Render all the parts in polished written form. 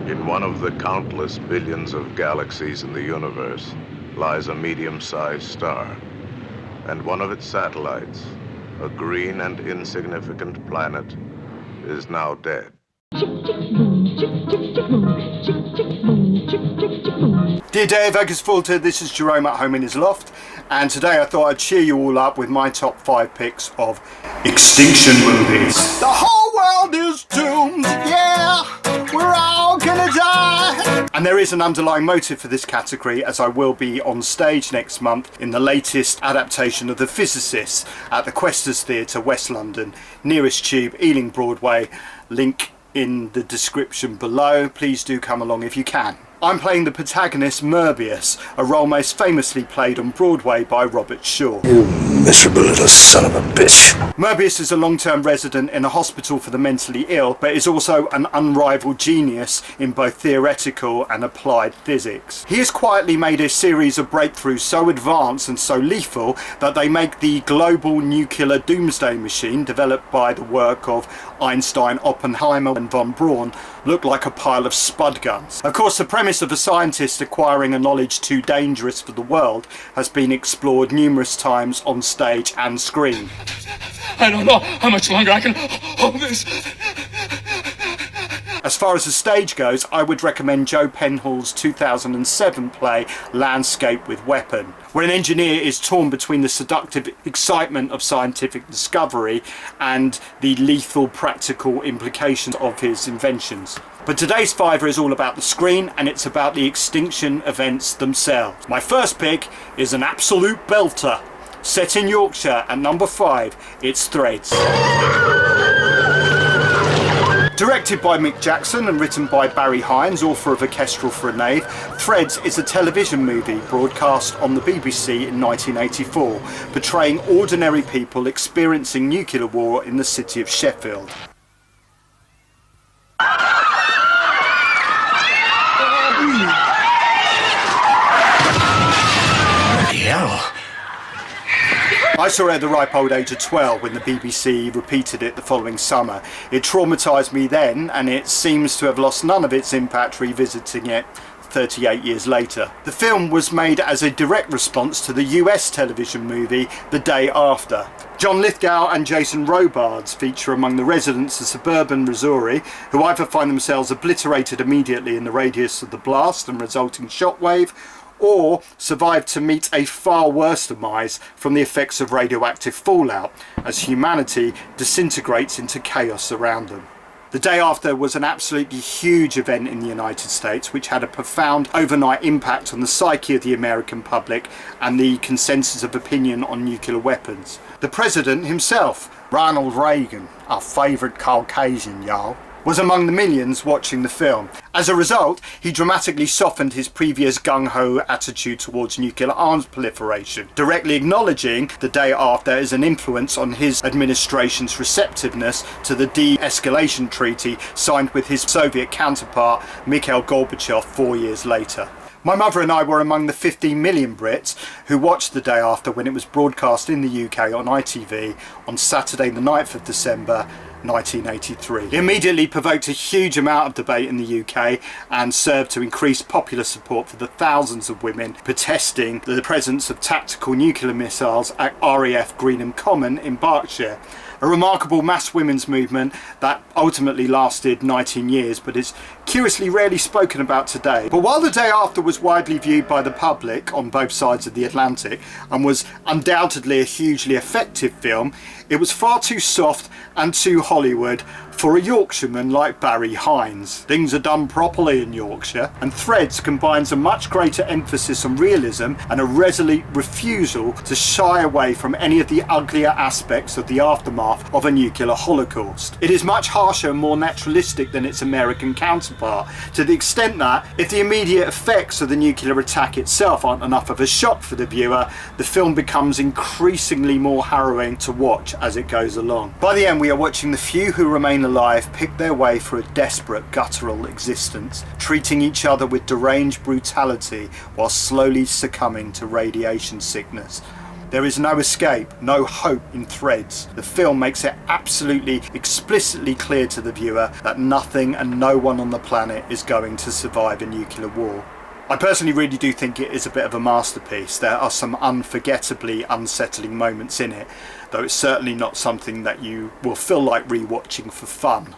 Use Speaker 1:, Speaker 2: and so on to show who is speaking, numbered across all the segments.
Speaker 1: In one of the countless billions of galaxies in the universe lies a medium-sized star, and one of its satellites, a green and insignificant planet, is now dead.
Speaker 2: Dear Day of Vegas Filter, this is Jerome at home in his loft, and today I thought I'd cheer you all up with my top 5 picks of Extinction movies. The whole world is doomed, yeah, we're all gonna die. And there is an underlying motive for this category, as I will be on stage next month in the latest adaptation of The Physicists at the Questors Theatre, West London, nearest tube, Ealing Broadway. Link in the description below. Please do come along if you can. I'm playing the protagonist Merbius, a role most famously played on Broadway by Robert Shaw.
Speaker 3: You miserable little son of a bitch.
Speaker 2: Merbius is a long-term resident in a hospital for the mentally ill, but is also an unrivaled genius in both theoretical and applied physics. He has quietly made a series of breakthroughs so advanced and so lethal that they make the global nuclear doomsday machine, developed by the work of Einstein, Oppenheimer and von Braun, look like a pile of spud guns. Of course, the premise of a scientist acquiring a knowledge too dangerous for the world has been explored numerous times on stage and screen.
Speaker 4: I don't know how much longer I can hold this.
Speaker 2: As far as the stage goes, I would recommend Joe Penhall's 2007 play Landscape with Weapon, where an engineer is torn between the seductive excitement of scientific discovery and the lethal practical implications of his inventions. But today's fiver is all about the screen, and it's about the extinction events themselves. My first pick is an absolute belter. Set in Yorkshire at number 5, it's Threads. Directed by Mick Jackson and written by Barry Hines, author of A Kestrel for a Knave, Threads is a television movie broadcast on the BBC in 1984, portraying ordinary people experiencing nuclear war in the city of Sheffield. I saw it at the ripe old age of 12 when the BBC repeated it the following summer. It traumatised me then, and it seems to have lost none of its impact revisiting it 38 years later. The film was made as a direct response to the US television movie The Day After. John Lithgow and Jason Robards feature among the residents of suburban Missouri, who either find themselves obliterated immediately in the radius of the blast and resulting shockwave, or survive to meet a far worse demise from the effects of radioactive fallout as humanity disintegrates into chaos around them. The Day After was an absolutely huge event in the United States, which had a profound overnight impact on the psyche of the American public and the consensus of opinion on nuclear weapons. The president himself, Ronald Reagan, our favourite Caucasian, y'all, was among the millions watching the film. As a result, he dramatically softened his previous gung-ho attitude towards nuclear arms proliferation, directly acknowledging The Day After as an influence on his administration's receptiveness to the de-escalation treaty signed with his Soviet counterpart Mikhail Gorbachev 4 years later. My mother and I were among the 15 million Brits who watched The Day After when it was broadcast in the UK on ITV on Saturday the 9th of December 1983. It immediately provoked a huge amount of debate in the UK and served to increase popular support for the thousands of women protesting the presence of tactical nuclear missiles at RAF Greenham Common in Berkshire. A remarkable mass women's movement that ultimately lasted 19 years but is curiously rarely spoken about today. But while The Day After was widely viewed by the public on both sides of the Atlantic and was undoubtedly a hugely effective film, it was far too soft and too Hollywood for a Yorkshireman like Barry Hines. Things are done properly in Yorkshire, and Threads combines a much greater emphasis on realism and a resolute refusal to shy away from any of the uglier aspects of the aftermath of a nuclear holocaust. It is much harsher and more naturalistic than its American counterpart, to the extent that if the immediate effects of the nuclear attack itself aren't enough of a shock for the viewer, the film becomes increasingly more harrowing to watch as it goes along. By the end, we are watching the few who remain alive pick their way through a desperate guttural existence, treating each other with deranged brutality while slowly succumbing to radiation sickness. There is no escape, no hope in Threads. The film makes it absolutely explicitly clear to the viewer that nothing and no one on the planet is going to survive a nuclear war. I personally really do think it is a bit of a masterpiece. There are some unforgettably unsettling moments in it, though it's certainly not something that you will feel like rewatching for fun.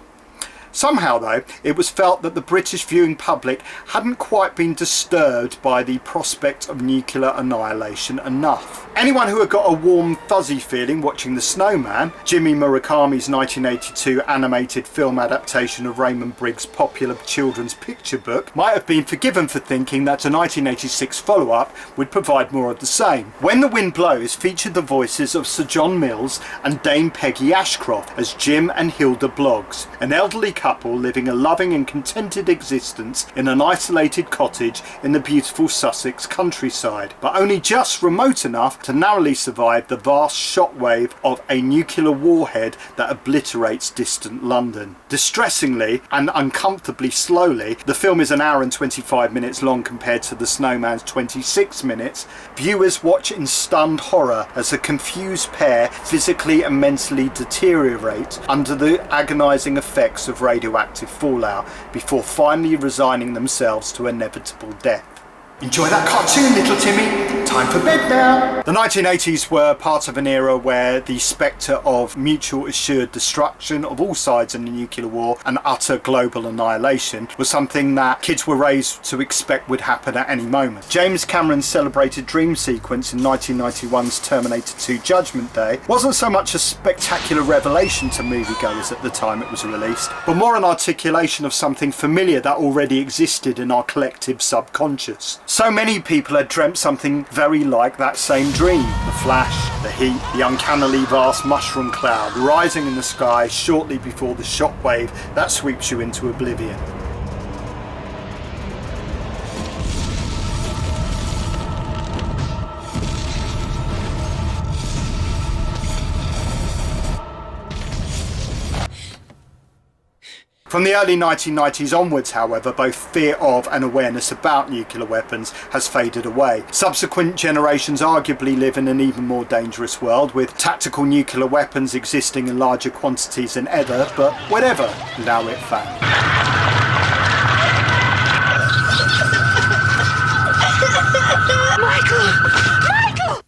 Speaker 2: Somehow though, it was felt that the British viewing public hadn't quite been disturbed by the prospect of nuclear annihilation enough. Anyone who had got a warm fuzzy feeling watching The Snowman, Jimmy Murakami's 1982 animated film adaptation of Raymond Briggs' popular children's picture book, might have been forgiven for thinking that a 1986 follow-up would provide more of the same. When the Wind Blows featured the voices of Sir John Mills and Dame Peggy Ashcroft as Jim and Hilda Bloggs, an elderly couple living a loving and contented existence in an isolated cottage in the beautiful Sussex countryside, but only just remote enough to narrowly survive the vast shockwave of a nuclear warhead that obliterates distant London. Distressingly and uncomfortably slowly, the film is an hour and 25 minutes long compared to The Snowman's 26 minutes. Viewers watch in stunned horror as a confused pair physically and mentally deteriorate under the agonising effects of radioactive fallout before finally resigning themselves to inevitable death. Enjoy that cartoon, little Timmy. Time for bed now. The 1980s were part of an era where the spectre of mutual assured destruction of all sides in the nuclear war and utter global annihilation was something that kids were raised to expect would happen at any moment. James Cameron's celebrated dream sequence in 1991's Terminator 2 Judgment Day wasn't so much a spectacular revelation to moviegoers at the time it was released, but more an articulation of something familiar that already existed in our collective subconscious. So many people had dreamt something very like that same dream. The flash, the heat, the uncannily vast mushroom cloud rising in the sky shortly before the shockwave that sweeps you into oblivion. From the early 1990s onwards, however, both fear of and awareness about nuclear weapons has faded away. Subsequent generations arguably live in an even more dangerous world, with tactical nuclear weapons existing in larger quantities than ever, but whatever, now it found.
Speaker 5: Michael!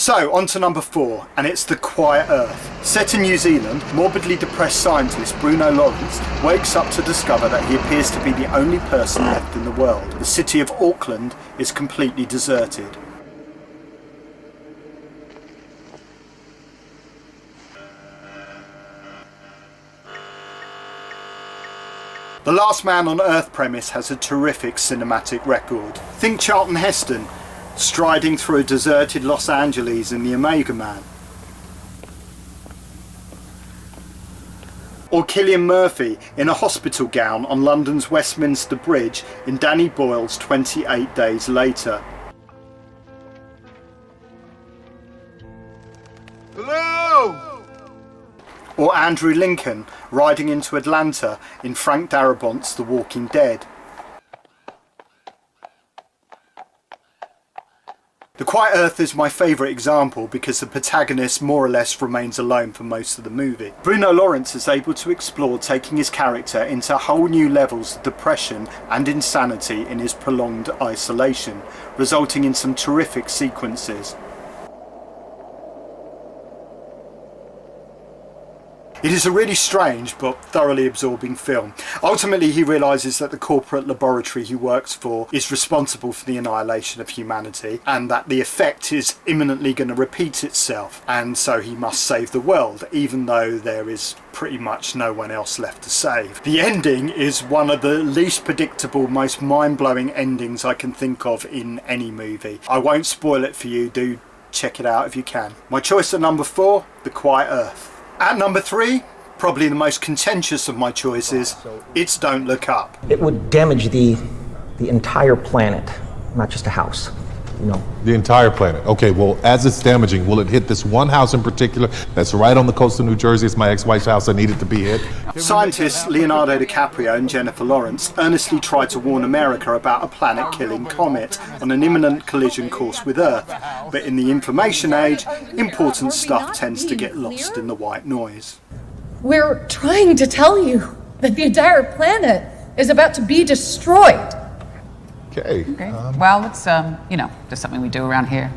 Speaker 2: So, on to number 4, and it's The Quiet Earth. Set in New Zealand, morbidly depressed scientist Bruno Lawrence wakes up to discover that he appears to be the only person left in the world. The city of Auckland is completely deserted. The Last Man on Earth premise has a terrific cinematic record. Think Charlton Heston striding through a deserted Los Angeles in The Omega Man. Or Cillian Murphy in a hospital gown on London's Westminster Bridge in Danny Boyle's 28 Days Later.
Speaker 6: Hello!
Speaker 2: Or Andrew Lincoln riding into Atlanta in Frank Darabont's The Walking Dead. The Quiet Earth is my favourite example because the protagonist more or less remains alone for most of the movie. Bruno Lawrence is able to explore taking his character into whole new levels of depression and insanity in his prolonged isolation, resulting in some terrific sequences. It is a really strange but thoroughly absorbing film. Ultimately, he realises that the corporate laboratory he works for is responsible for the annihilation of humanity, and that the effect is imminently going to repeat itself, and so he must save the world, even though there is pretty much no one else left to save. The ending is one of the least predictable, most mind-blowing endings I can think of in any movie. I won't spoil it for you, do check it out if you can. My choice at number 4, The Quiet Earth. At number 3, probably the most contentious of my choices, it's Don't Look Up.
Speaker 7: It would damage the entire planet, not just a house.
Speaker 5: No.
Speaker 7: The entire planet. Okay, well, as it's damaging, will it hit this one house in particular that's right on the coast of New Jersey? It's my ex-wife's house. I need it to be hit.
Speaker 2: Scientists Leonardo DiCaprio and Jennifer Lawrence earnestly tried to warn America about a planet-killing comet on an imminent collision course with Earth. But in the information age, important stuff tends to get lost in the white noise.
Speaker 8: We're trying to tell you that the entire planet is about to be destroyed.
Speaker 7: Okay.
Speaker 9: Well, it's, just something we do around here.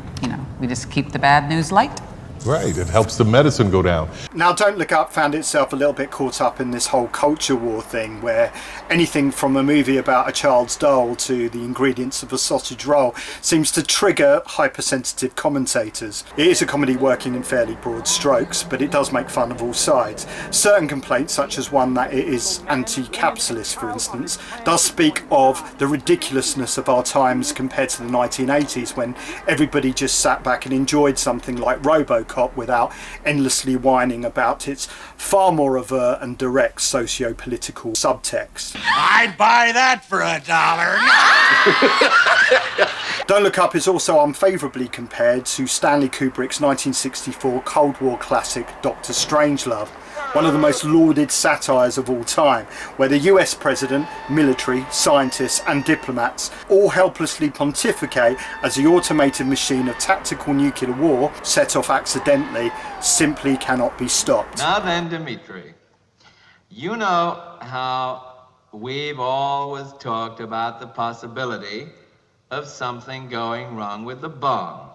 Speaker 9: We just keep the bad news light.
Speaker 7: Right, it helps the medicine go down.
Speaker 2: Now, Don't Look Up found itself a little bit caught up in this whole culture war thing, where anything from a movie about a child's doll to the ingredients of a sausage roll seems to trigger hypersensitive commentators. It is a comedy working in fairly broad strokes, but it does make fun of all sides. Certain complaints, such as one that it is anti-capitalist, for instance, does speak of the ridiculousness of our times compared to the 1980s, when everybody just sat back and enjoyed something like RoboCop without endlessly whining about its far more overt and direct socio-political subtext.
Speaker 6: I'd buy that for $1.
Speaker 2: Don't Look Up is also unfavourably compared to Stanley Kubrick's 1964 Cold War classic Dr. Strangelove, one of the most lauded satires of all time, where the US president, military, scientists and diplomats all helplessly pontificate as the automated machine of tactical nuclear war, set off accidentally, simply cannot be stopped.
Speaker 10: Now then, Dmitri, you know how we've always talked about the possibility of something going wrong with the bomb.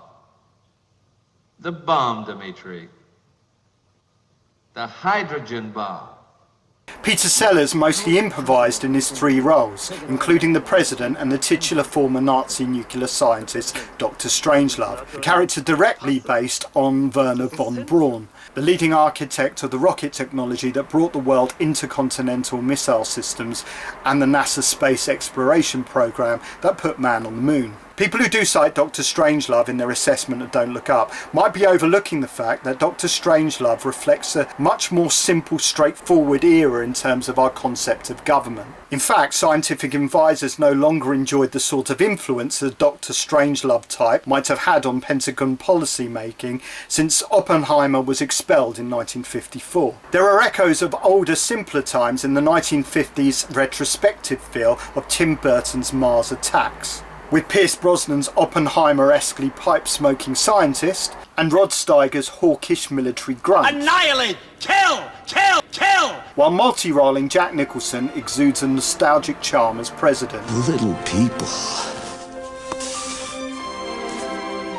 Speaker 10: The bomb, Dmitri. The hydrogen bomb.
Speaker 2: Peter Sellers mostly improvised in his three roles, including the president and the titular former Nazi nuclear scientist Dr. Strangelove, a character directly based on Werner von Braun, the leading architect of the rocket technology that brought the world intercontinental missile systems and the NASA space exploration program that put man on the moon. People who do cite Dr. Strangelove in their assessment of Don't Look Up might be overlooking the fact that Dr. Strangelove reflects a much more simple, straightforward era in terms of our concept of government. In fact, scientific advisors no longer enjoyed the sort of influence a Dr. Strangelove type might have had on Pentagon policy making since Oppenheimer was expelled in 1954. There are echoes of older, simpler times in the 1950s retrospective feel of Tim Burton's Mars Attacks, with Pierce Brosnan's Oppenheimer-esquely pipe-smoking scientist and Rod Steiger's hawkish military grunt.
Speaker 6: Annihilate! Kill! Kill! Kill!
Speaker 2: While multi-rolling Jack Nicholson exudes a nostalgic charm as president.
Speaker 3: Little people.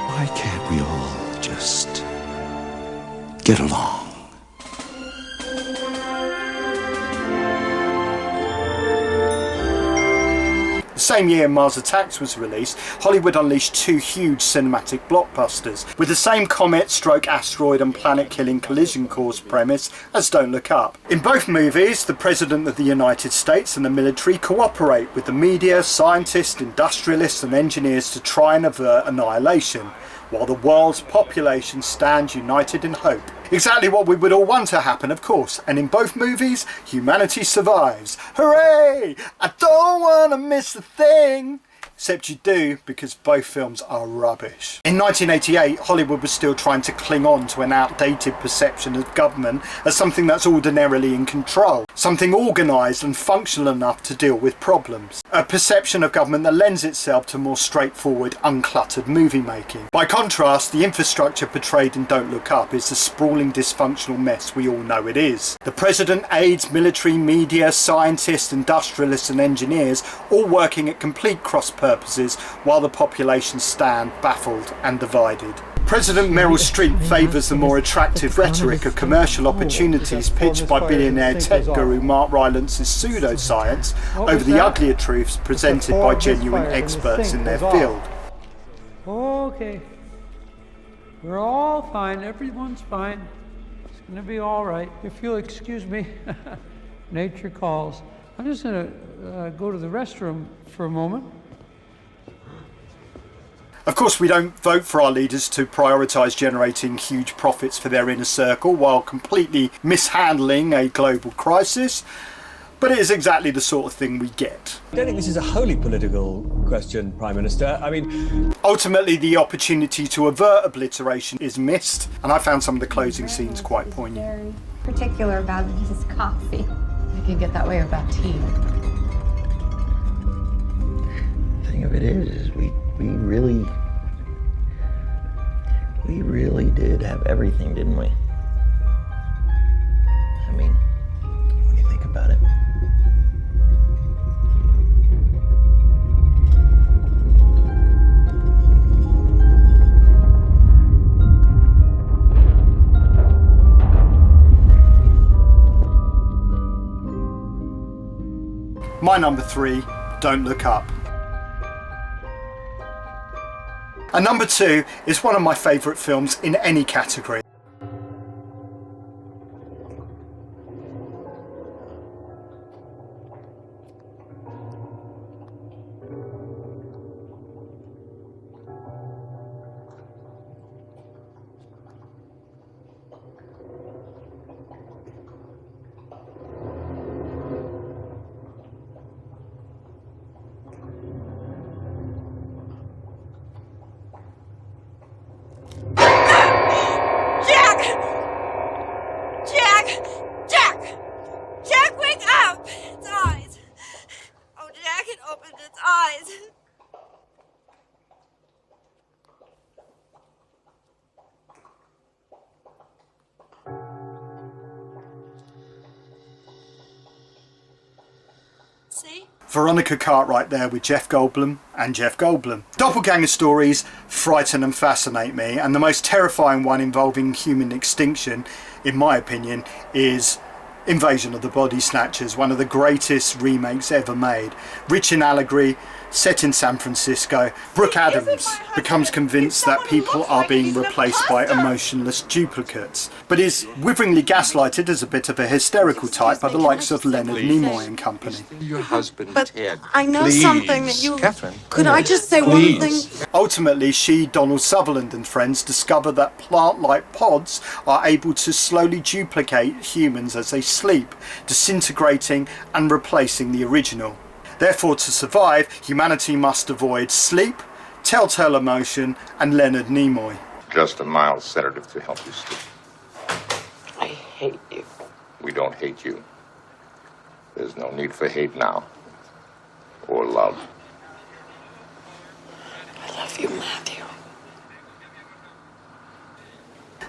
Speaker 3: Why can't we all just get along?
Speaker 2: The same year Mars Attacks was released, Hollywood unleashed two huge cinematic blockbusters, with the same comet-stroke-asteroid and planet-killing collision course premise as Don't Look Up. In both movies, the President of the United States and the military cooperate with the media, scientists, industrialists and engineers to try and avert annihilation, while the world's population stands united in hope. Exactly what we would all want to happen, of course, and in both movies, humanity survives. Hooray! I don't want to miss a thing! Except you do, because both films are rubbish. In 1988, Hollywood was still trying to cling on to an outdated perception of government as something that's ordinarily in control, something organised and functional enough to deal with problems. A perception of government that lends itself to more straightforward, uncluttered movie making. By contrast, the infrastructure portrayed in Don't Look Up is the sprawling, dysfunctional mess we all know it is. The president aids military, media, scientists, industrialists and engineers all working at complete cross-purposes while the population stand baffled and divided. President Meryl Streep favours the more attractive rhetoric of commercial opportunities pitched by billionaire tech guru Mark Rylance's pseudoscience over the uglier truths presented by genuine experts in their field.
Speaker 11: Okay, we're all fine, everyone's fine. It's going to be all right. If you'll excuse me, nature calls. I'm just going to go to the restroom for a moment.
Speaker 2: Of course, we don't vote for our leaders to prioritise generating huge profits for their inner circle while completely mishandling a global crisis. but it is exactly the sort of thing we get.
Speaker 5: I don't think this is a wholly political question, Prime Minister. I mean,
Speaker 2: ultimately the opportunity to avert obliteration is missed, and I found some of the closing scenes quite poignant.
Speaker 12: Very particular about his coffee.
Speaker 8: I can get that way about tea.
Speaker 13: The thing of it is we really did have everything, didn't we? I mean, when you think about it.
Speaker 2: My number 3, Don't Look Up. And number 2 is one of my favourite films in any category.
Speaker 14: Jack, wake up! Its eyes. Oh, Jack, it opened its eyes. See?
Speaker 2: Veronica Cartwright there with Jeff Goldblum and Jeff Goldblum. Doppelganger stories frighten and fascinate me, and the most terrifying one involving human extinction, in my opinion, is Invasion of the Body Snatchers, one of the greatest remakes ever made. Rich in allegory, set in San Francisco, Brooke Adams becomes convinced that people are being replaced by emotionless duplicates, but is witheringly gaslighted as a bit of a hysterical type by the likes of Leonard Nimoy and company.
Speaker 15: Your husband,
Speaker 14: But
Speaker 15: Ted.
Speaker 14: I know
Speaker 15: Please.
Speaker 14: something that you...
Speaker 15: Catherine.
Speaker 14: Could I just say one thing?
Speaker 2: Ultimately, she, Donald Sutherland and friends discover that plant-like pods are able to slowly duplicate humans as they sleep, disintegrating and replacing the original. Therefore, to survive, humanity must avoid sleep, telltale emotion, and Leonard Nimoy.
Speaker 15: Just a mild sedative to help you sleep.
Speaker 13: I hate you.
Speaker 15: We don't hate you. There's no need for hate now. Or love.
Speaker 13: I love you, Matthew.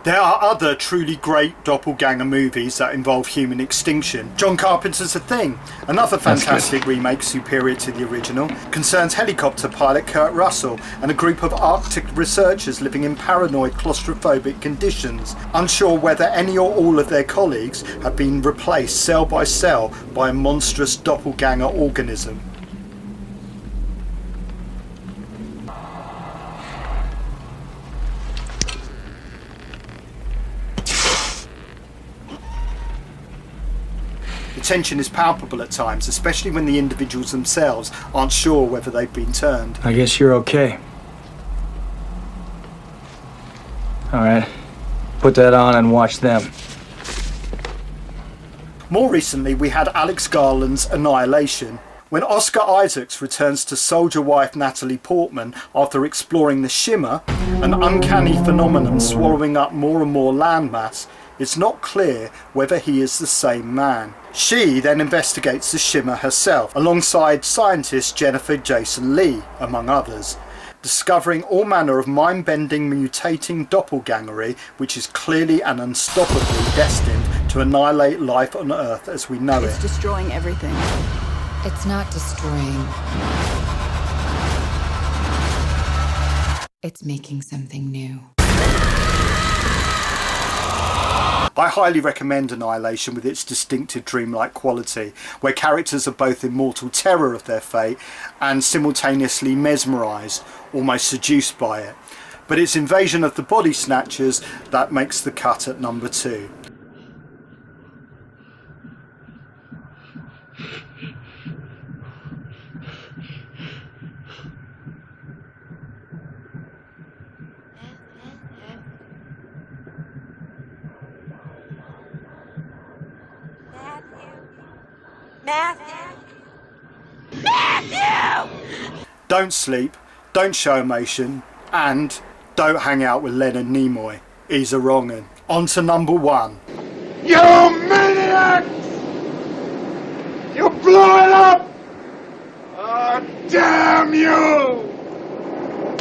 Speaker 2: There are other truly great doppelganger movies that involve human extinction. John Carpenter's The Thing, another fantastic remake superior to the original, concerns helicopter pilot Kurt Russell and a group of Arctic researchers living in paranoid claustrophobic conditions, unsure whether any or all of their colleagues have been replaced cell by cell by a monstrous doppelganger organism. The tension is palpable at times, especially when the individuals themselves aren't sure whether they've been turned.
Speaker 16: I guess you're okay. All right, put that on and watch them.
Speaker 2: More recently, we had Alex Garland's Annihilation. When Oscar Isaacs returns to soldier wife Natalie Portman after exploring the shimmer, an uncanny phenomenon swallowing up more and more landmass, it's not clear whether he is the same man. She then investigates the shimmer herself, alongside scientist Jennifer Jason Leigh, among others, discovering all manner of mind-bending, mutating doppelgangery, which is clearly and unstoppably destined to annihilate life on Earth as we know it.
Speaker 17: It's destroying everything.
Speaker 18: It's not destroying. It's making something new.
Speaker 2: I highly recommend Annihilation with its distinctive dreamlike quality, where characters are both in mortal terror of their fate and simultaneously mesmerised, almost seduced by it. But it's Invasion of the Body Snatchers that makes the cut at number 2.
Speaker 14: Matthew! Matthew!
Speaker 2: Don't sleep, don't show emotion, and don't hang out with Leonard Nimoy. He's a wrong 'un. On to number 1.
Speaker 6: You maniacs! You blew it up! Oh, damn you!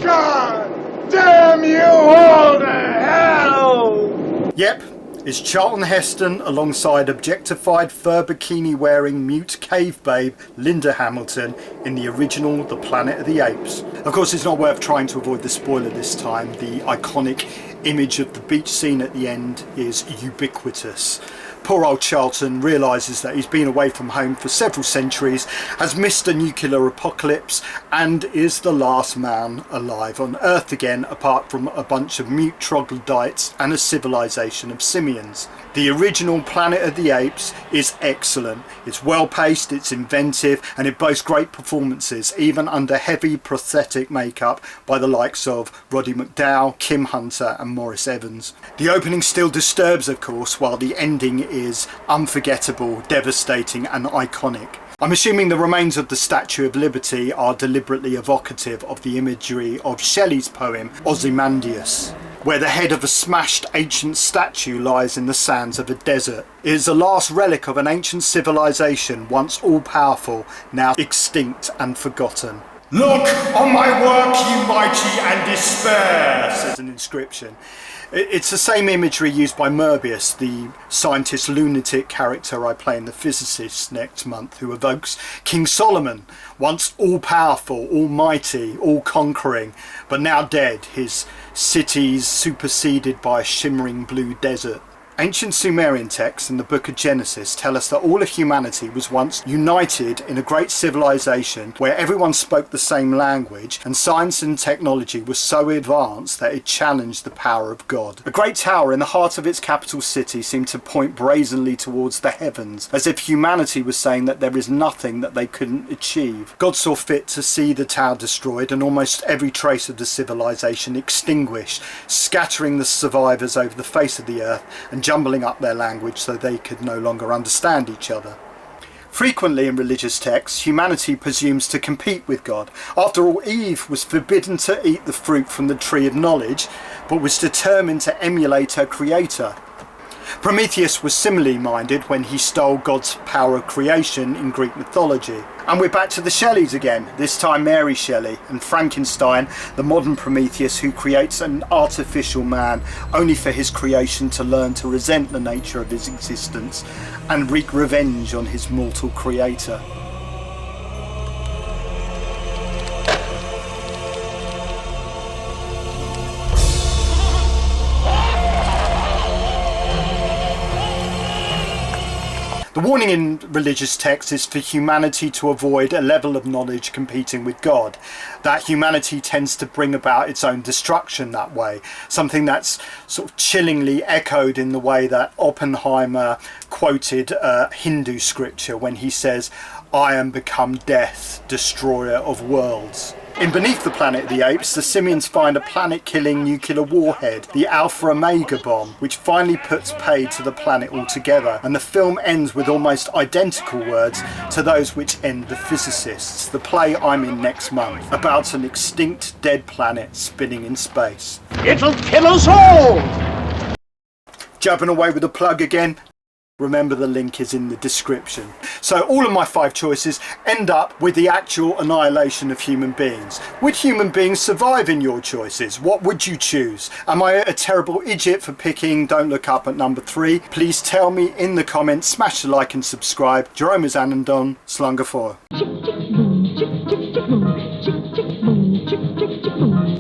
Speaker 6: God damn you all to hell!
Speaker 2: Yep, it's Charlton Heston alongside objectified fur bikini wearing mute cave babe Linda Hamilton in the original The Planet of the Apes. Of course, it's not worth trying to avoid the spoiler this time. The iconic image of the beach scene at the end is ubiquitous. Poor old Charlton realises that he's been away from home for several centuries, has missed a nuclear apocalypse, and is the last man alive on Earth again, apart from a bunch of mute troglodytes and a civilization of simians. The original Planet of the Apes is excellent. It's well paced, it's inventive, and it boasts great performances, even under heavy prosthetic makeup by the likes of Roddy McDowall, Kim Hunter and Maurice Evans. The opening still disturbs, of course, while the ending is unforgettable, devastating and iconic. I'm assuming the remains of the Statue of Liberty are deliberately evocative of the imagery of Shelley's poem Ozymandias, where the head of a smashed ancient statue lies in the sands of a desert. It is the last relic of an ancient civilization, once all-powerful, now extinct and forgotten. "Look on my work, you mighty, and despair," says an inscription. It's the same imagery used by Moebius, the scientist lunatic character I play in the Physicists next month, who evokes King Solomon, once all-powerful, almighty, all-conquering, but now dead, his cities superseded by a shimmering blue desert. Ancient Sumerian texts in the book of Genesis tell us that all of humanity was once united in a great civilization where everyone spoke the same language, and science and technology was so advanced that it challenged the power of God. A great tower in the heart of its capital city seemed to point brazenly towards the heavens, as if humanity was saying that there is nothing that they couldn't achieve. God saw fit to see the tower destroyed and almost every trace of the civilization extinguished, scattering the survivors over the face of the earth and jumbling up their language so they could no longer understand each other. Frequently in religious texts, humanity presumes to compete with God. After all, Eve was forbidden to eat the fruit from the tree of knowledge, but was determined to emulate her creator. Prometheus was similarly minded when he stole God's power of creation in Greek mythology. And we're back to the Shelleys again, this time Mary Shelley and Frankenstein, the modern Prometheus who creates an artificial man only for his creation to learn to resent the nature of his existence and wreak revenge on his mortal creator. The warning in religious texts is for humanity to avoid a level of knowledge competing with God, that humanity tends to bring about its own destruction that way, something that's sort of chillingly echoed in the way that Oppenheimer quoted Hindu scripture when he says, "I am become death, destroyer of worlds." In Beneath the Planet of the Apes, the simians find a planet-killing nuclear warhead, the Alpha Omega bomb, which finally puts paid to the planet altogether, and the film ends with almost identical words to those which end The Physicists, the play I'm in next month, about an extinct dead planet spinning in space.
Speaker 6: It'll kill us all!
Speaker 2: Jabbing away with a plug again. Remember, the link is in the description. So all of my 5 choices end up with the actual annihilation of human beings. Would human beings survive in your choices? What would you choose? Am I a terrible idiot for picking Don't Look Up at number 3? Please tell me in the comments. Smash the like and subscribe. Jerome is Anandon. Slunga 4.